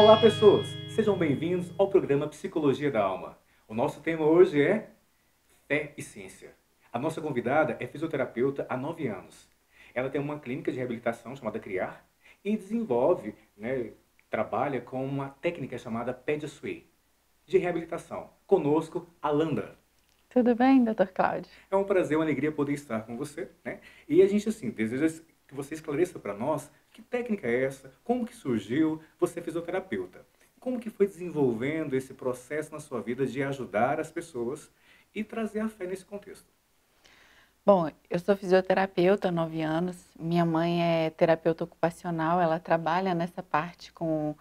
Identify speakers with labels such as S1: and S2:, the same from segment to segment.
S1: Olá, pessoas! Sejam bem-vindos ao programa Psicologia da Alma. O nosso tema hoje é Fé e Ciência. A nossa convidada é fisioterapeuta há 9 anos. Ela tem uma clínica de reabilitação chamada CRIAR e desenvolve, trabalha com uma técnica chamada PEDSUI, de reabilitação. Conosco, Alanda.
S2: Tudo bem, doutor Cláudio?
S1: É um prazer, uma alegria poder estar com você, né? E a gente, assim, deseja que você esclareça para nós que técnica é essa, como que surgiu, você é fisioterapeuta. Como que foi desenvolvendo esse processo na sua vida de ajudar as pessoas e trazer a fé nesse contexto?
S2: Bom, eu sou fisioterapeuta há 9 anos. Minha mãe é terapeuta ocupacional, ela trabalha nessa parte com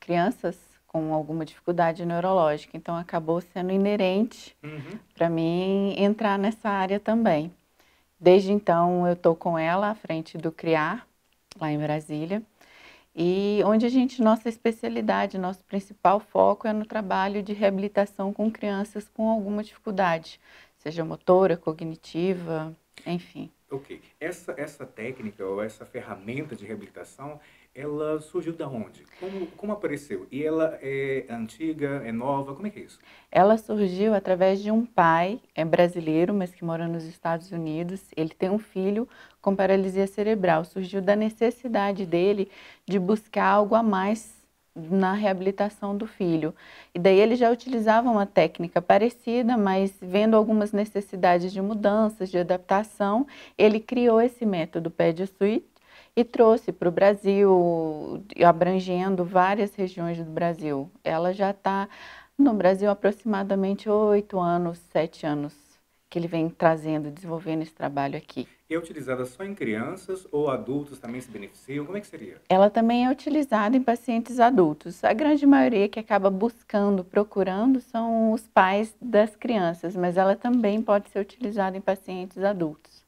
S2: crianças com alguma dificuldade neurológica, então acabou sendo inerente
S1: Uhum.
S2: para mim entrar nessa área também. Desde então eu estou com ela à frente do CRIAR, lá em Brasília, e onde nossa especialidade, nosso principal foco é no trabalho de reabilitação com crianças com alguma dificuldade, seja motora, cognitiva, enfim.
S1: Ok. Essa técnica ou essa ferramenta de reabilitação, ela surgiu da onde? Como apareceu? E ela é antiga, é nova? Como é que é isso?
S2: Ela surgiu através de um pai, é brasileiro, mas que mora nos Estados Unidos. Ele tem um filho com paralisia cerebral. Surgiu da necessidade dele de buscar algo a mais na reabilitação do filho. E daí ele já utilizava uma técnica parecida, mas vendo algumas necessidades de mudanças, de adaptação, ele criou esse método PEDSUIT e trouxe para o Brasil, abrangendo várias regiões do Brasil. Ela já está no Brasil, aproximadamente 8 anos, 7 anos, que ele vem trazendo, desenvolvendo esse trabalho aqui.
S1: E é utilizada só em crianças ou adultos também se beneficiam? Como é que seria?
S2: Ela também é utilizada em pacientes adultos. A grande maioria que acaba buscando, procurando, são os pais das crianças, mas ela também pode ser utilizada em pacientes adultos.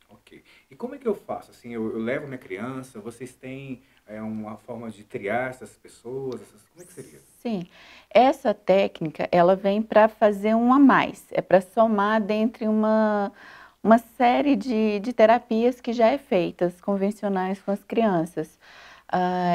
S1: Ok. E como é que eu faço? Assim, eu levo minha criança, vocês têm uma forma de triar essas pessoas? Como é que seria?
S2: Sim, essa técnica, ela vem para fazer um a mais, é para somar dentre uma série de terapias que já é feitas, convencionais com as crianças.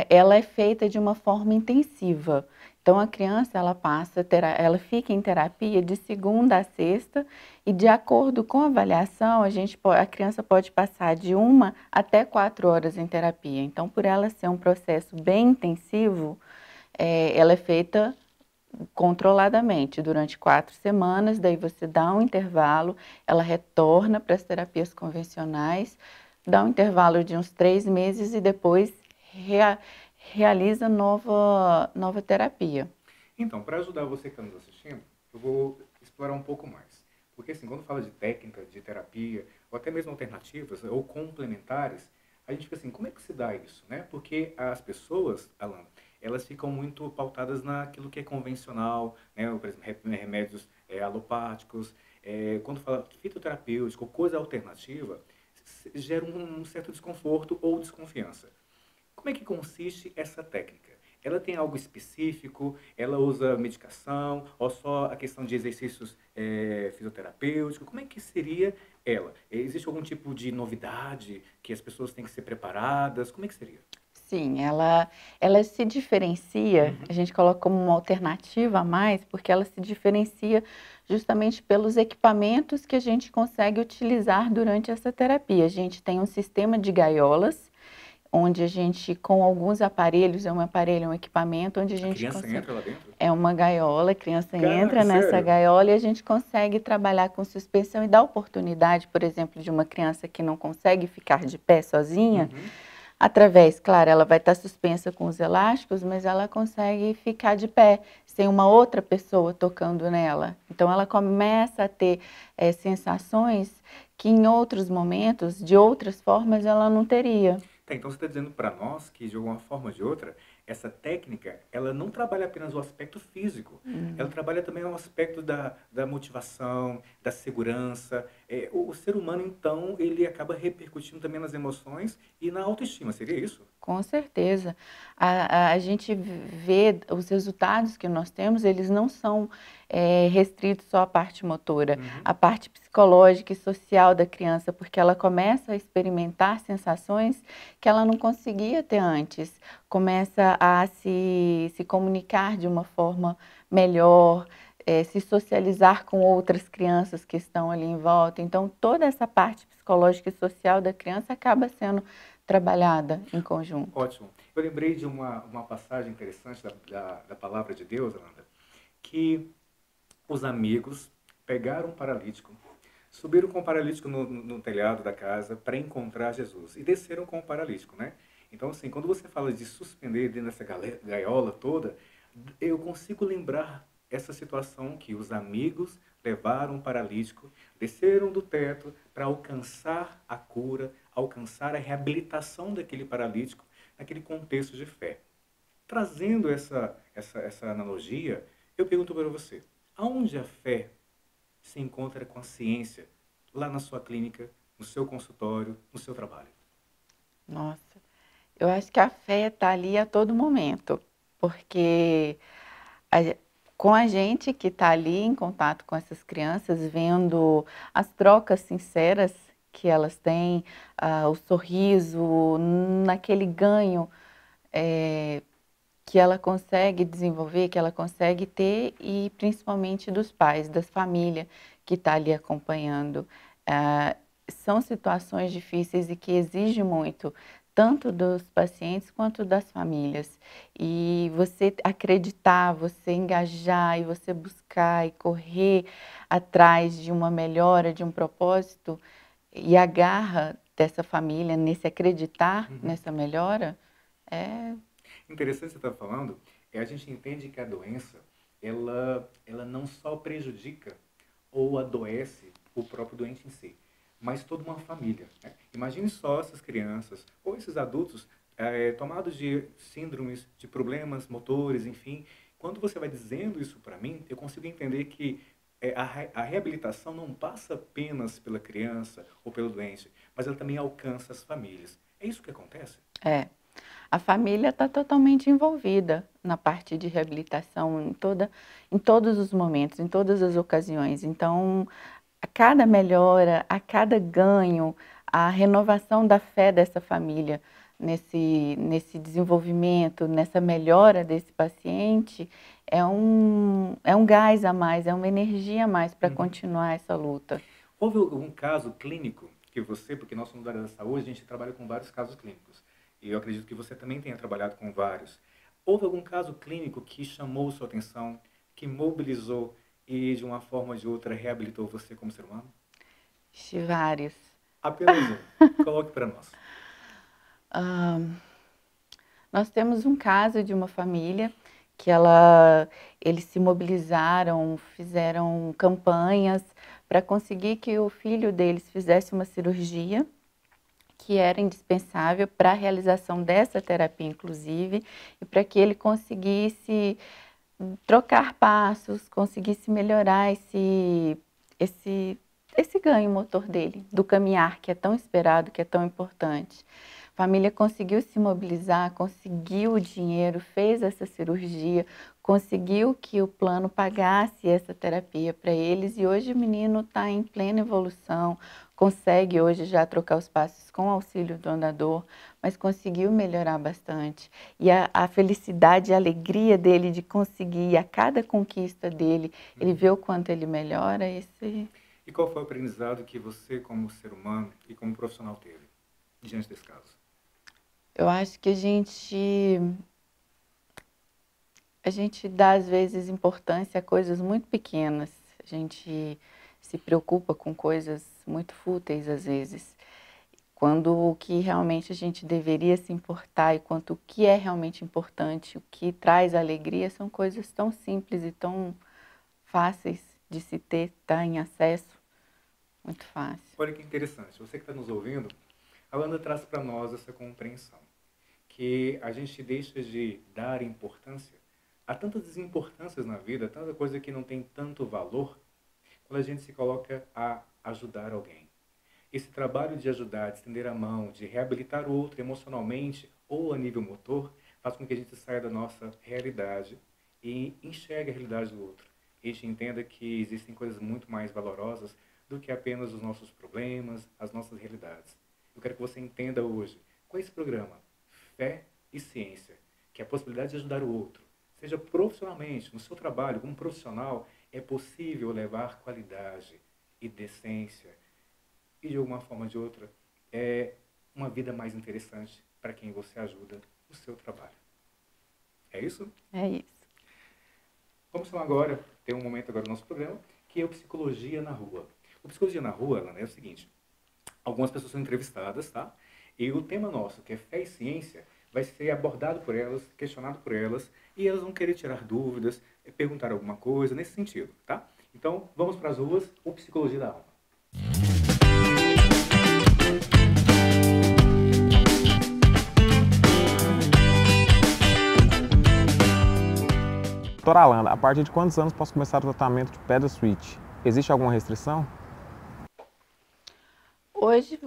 S2: Ela é feita de uma forma intensiva. Então, a criança, ela fica em terapia de segunda a sexta e de acordo com a avaliação, a criança pode passar de 1 até 4 horas em terapia. Então, por ela ser um processo bem intensivo, ela é feita controladamente durante 4 semanas, daí você dá um intervalo, ela retorna para as terapias convencionais, dá um intervalo de uns 3 meses e depois realiza nova terapia.
S1: Então, para ajudar você que está nos assistindo, eu vou explorar um pouco mais. Porque, assim, quando fala de técnica, de terapia, ou até mesmo alternativas ou complementares, a gente fica assim, como é que se dá isso, né? Porque as pessoas, Alan, elas ficam muito pautadas naquilo que é convencional, né? Por exemplo, remédios alopáticos. Quando fala fitoterapêutico, coisa alternativa, gera um certo desconforto ou desconfiança. Como é que consiste essa técnica? Ela tem algo específico? Ela usa medicação? Ou só a questão de exercícios fisioterapêuticos? Como é que seria ela? Existe algum tipo de novidade que as pessoas têm que ser preparadas? Como é que seria?
S2: Sim, ela se diferencia, a
S1: Uhum.
S2: gente coloca como uma alternativa a mais, porque ela se diferencia justamente pelos equipamentos que a gente consegue utilizar durante essa terapia. A gente tem um sistema de gaiolas, onde a gente, com alguns aparelhos, é um equipamento onde a
S1: A
S2: gente
S1: criança
S2: consegue.
S1: entra lá dentro?
S2: É uma gaiola, a criança
S1: Caraca,
S2: entra nessa
S1: sério?
S2: gaiola e a gente consegue trabalhar com suspensão e dar oportunidade, por exemplo, de uma criança que não consegue ficar de pé sozinha.
S1: Uhum.
S2: Através, claro, ela vai estar suspensa com os elásticos, mas ela consegue ficar de pé, sem uma outra pessoa tocando nela. Então, ela começa a ter sensações que em outros momentos, de outras formas, ela não teria.
S1: Tá, então você está dizendo para nós que, de alguma forma ou de outra, essa técnica, ela não trabalha apenas o aspecto físico, ela trabalha também o aspecto da motivação, da segurança. o ser humano, então, ele acaba repercutindo também nas emoções e na autoestima, seria isso?
S2: Com certeza. A gente vê os resultados que nós temos, eles não são restritos só à parte motora,
S1: Uhum.
S2: a parte psicológica e social da criança, porque ela começa a experimentar sensações que ela não conseguia ter antes, começa a se comunicar de uma forma melhor, se socializar com outras crianças que estão ali em volta. Então, toda essa parte psicológica e social da criança acaba sendo trabalhada em conjunto.
S1: Ótimo. Eu lembrei de uma passagem interessante da palavra de Deus, Ananda, que os amigos pegaram um paralítico, subiram com o paralítico no telhado da casa para encontrar Jesus e desceram com o paralítico, né? Então, assim, quando você fala de suspender dentro dessa gaiola toda, eu consigo lembrar essa situação que os amigos levaram o paralítico, desceram do teto para alcançar a cura, alcançar a reabilitação daquele paralítico naquele contexto de fé. Trazendo essa analogia, eu pergunto para você, aonde a fé se encontra com a ciência? Lá na sua clínica, no seu consultório, no seu trabalho?
S2: Nossa, eu acho que a fé está ali a todo momento, porque a ge- com a gente que está ali em contato com essas crianças, vendo as trocas sinceras que elas têm, o sorriso, naquele ganho que ela consegue desenvolver, que ela consegue ter, e principalmente dos pais, das famílias que está ali acompanhando. Ah, São situações difíceis e que exigem muito, tanto dos pacientes quanto das famílias. E você acreditar, você engajar e você buscar e correr atrás de uma melhora, de um propósito, e a garra dessa família nesse acreditar
S1: Uhum.
S2: nessa melhora, é.
S1: Interessante você estar falando, a gente entende que a doença, ela não só prejudica ou adoece o próprio doente em si, mas toda uma família, né? Imagine só essas crianças ou esses adultos tomados de síndromes, de problemas motores, enfim. Quando você vai dizendo isso para mim, eu consigo entender que a reabilitação não passa apenas pela criança ou pelo doente, mas ela também alcança as famílias. É isso que acontece?
S2: É, a família está totalmente envolvida na parte de reabilitação em todos os momentos, em todas as ocasiões. Então, a cada melhora, a cada ganho, a renovação da fé dessa família nesse desenvolvimento, nessa melhora desse paciente, é um gás a mais, é uma energia a mais para
S1: Uhum.
S2: continuar essa luta.
S1: Houve algum caso clínico que você, porque nós somos da área da saúde, a gente trabalha com vários casos clínicos, e eu acredito que você também tenha trabalhado com vários. Houve algum caso clínico que chamou sua atenção, que mobilizou e, de uma forma ou de outra, reabilitou você como ser humano?
S2: Vários.
S1: Apenas um. Coloque para nós.
S2: Nós temos um caso de uma família que eles se mobilizaram, fizeram campanhas para conseguir que o filho deles fizesse uma cirurgia que era indispensável para a realização dessa terapia, inclusive, e para que ele conseguisse trocar passos, conseguisse melhorar esse, esse ganho motor dele, do caminhar, que é tão esperado, que é tão importante. A família conseguiu se mobilizar, conseguiu o dinheiro, fez essa cirurgia, conseguiu que o plano pagasse essa terapia para eles e hoje o menino está em plena evolução, consegue hoje já trocar os passos com o auxílio do andador, mas conseguiu melhorar bastante. E a felicidade e a alegria dele de conseguir, a cada conquista dele, ele
S1: Uhum.
S2: vê o quanto ele melhora.
S1: E qual foi o aprendizado que você, como ser humano e como profissional, teve diante desse caso?
S2: Eu acho que a gente dá às vezes importância a coisas muito pequenas. A gente se preocupa com coisas muito fúteis às vezes. Quando o que realmente a gente deveria se importar e quanto o que é realmente importante, o que traz alegria, são coisas tão simples e tão fáceis de se ter, tá em acesso, muito fácil.
S1: Olha que interessante. Você que está nos ouvindo, a Landa traz para nós essa compreensão, que a gente deixa de dar importância a tantas desimportâncias na vida, tanta coisa que não tem tanto valor, quando a gente se coloca a ajudar alguém. Esse trabalho de ajudar, de estender a mão, de reabilitar o outro emocionalmente ou a nível motor, faz com que a gente saia da nossa realidade e enxergue a realidade do outro. E a gente entenda que existem coisas muito mais valorosas do que apenas os nossos problemas, as nossas realidades. Eu quero que você entenda hoje, com esse programa, Fé e Ciência, que é a possibilidade de ajudar o outro, seja profissionalmente, no seu trabalho, como profissional, é possível levar qualidade e decência e, de alguma forma ou de outra, é uma vida mais interessante para quem você ajuda no seu trabalho. É isso?
S2: É isso.
S1: Vamos falar agora, tem um momento agora no nosso programa, que é o Psicologia na Rua. O Psicologia na Rua, Alana, é o seguinte, algumas pessoas são entrevistadas, tá? E o tema nosso, que é fé e ciência, vai ser abordado por elas, questionado por elas, e elas vão querer tirar dúvidas, perguntar alguma coisa nesse sentido, tá? Então, vamos para as ruas, o Psicologia da Alma.
S3: Doutora Alana, a partir de quantos anos posso começar o tratamento de pedra switch? Existe alguma restrição?
S2: Hoje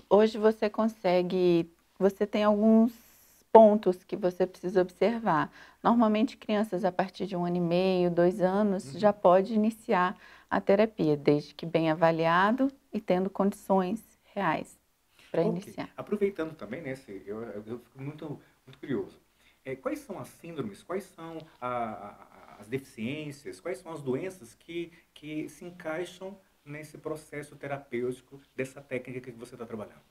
S2: você tem alguns pontos que você precisa observar. Normalmente, crianças a partir de 1 ano e meio, 2 anos, já pode iniciar a terapia, desde que bem avaliado e tendo condições reais para iniciar.
S1: Aproveitando também, né, eu fico muito curioso. Quais são as síndromes, quais são as deficiências, quais são as doenças que se encaixam nesse processo terapêutico dessa técnica que você está trabalhando?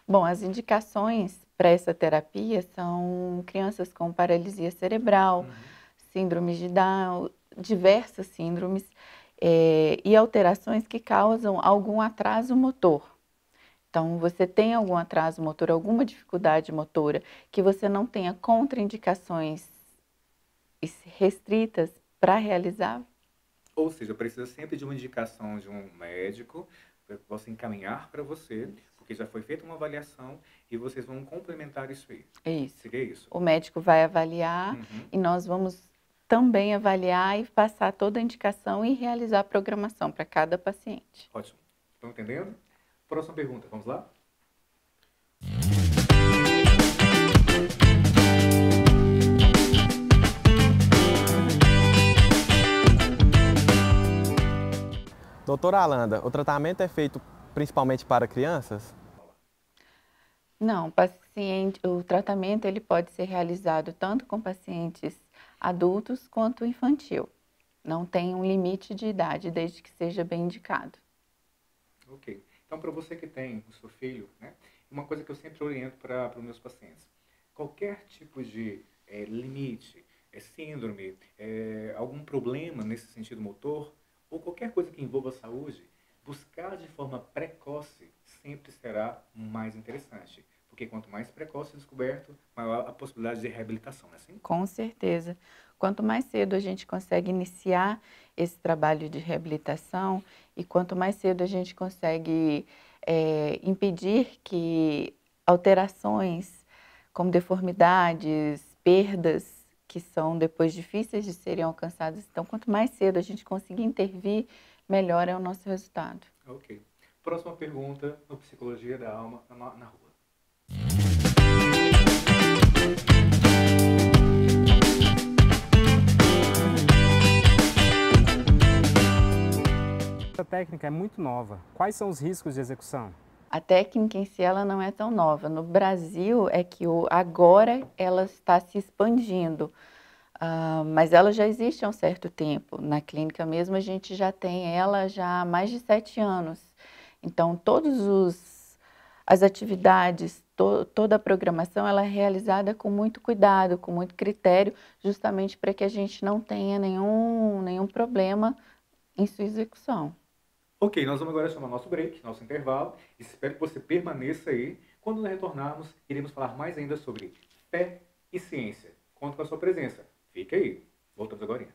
S2: Bom, as indicações para essa terapia são crianças com paralisia cerebral, síndromes de Down, diversas síndromes e alterações que causam algum atraso motor. Então, você tem algum atraso motor, alguma dificuldade motora, que você não tenha contraindicações restritas para realizar?
S1: Ou seja, precisa sempre de uma indicação de um médico para que possa encaminhar para você, porque já foi feita uma avaliação e vocês vão complementar isso aí.
S2: É isso.
S1: Seria isso?
S2: O médico vai avaliar e nós vamos também avaliar e passar toda a indicação e realizar a programação para cada paciente.
S1: Ótimo. Estão entendendo? Próxima pergunta, vamos lá?
S3: Doutora Alana, o tratamento é feito principalmente para crianças?
S2: Não, o tratamento ele pode ser realizado tanto com pacientes adultos quanto infantil. Não tem um limite de idade, desde que seja bem indicado.
S1: Ok. Então, para você que tem o seu filho, né, uma coisa que eu sempre oriento para os meus pacientes, qualquer tipo de limite, síndrome, algum problema nesse sentido motor, ou qualquer coisa que envolva a saúde, buscar de forma precoce sempre será mais interessante. Porque quanto mais precoce descoberto, maior a possibilidade de reabilitação, não é assim?
S2: Com certeza. Quanto mais cedo a gente consegue iniciar esse trabalho de reabilitação e quanto mais cedo a gente consegue impedir que alterações como deformidades, perdas, que são depois difíceis de serem alcançadas, então quanto mais cedo a gente conseguir intervir, melhor é o nosso resultado.
S1: Ok. Próxima pergunta no Psicologia da Alma na Rua.
S4: Essa técnica é muito nova. Quais são os riscos de execução?
S2: A técnica em si ela não é tão nova. No Brasil é que agora ela está se expandindo, mas ela já existe há um certo tempo. Na clínica mesmo a gente já tem ela já há mais de 7 anos. Então as atividades, toda a programação ela é realizada com muito cuidado, com muito critério, justamente para que a gente não tenha nenhum problema em sua execução.
S1: Ok, nós vamos agora chamar nosso break, nosso intervalo. Espero que você permaneça aí. Quando nós retornarmos, iremos falar mais ainda sobre fé e ciência. Conto com a sua presença. Fique aí. Voltamos agora.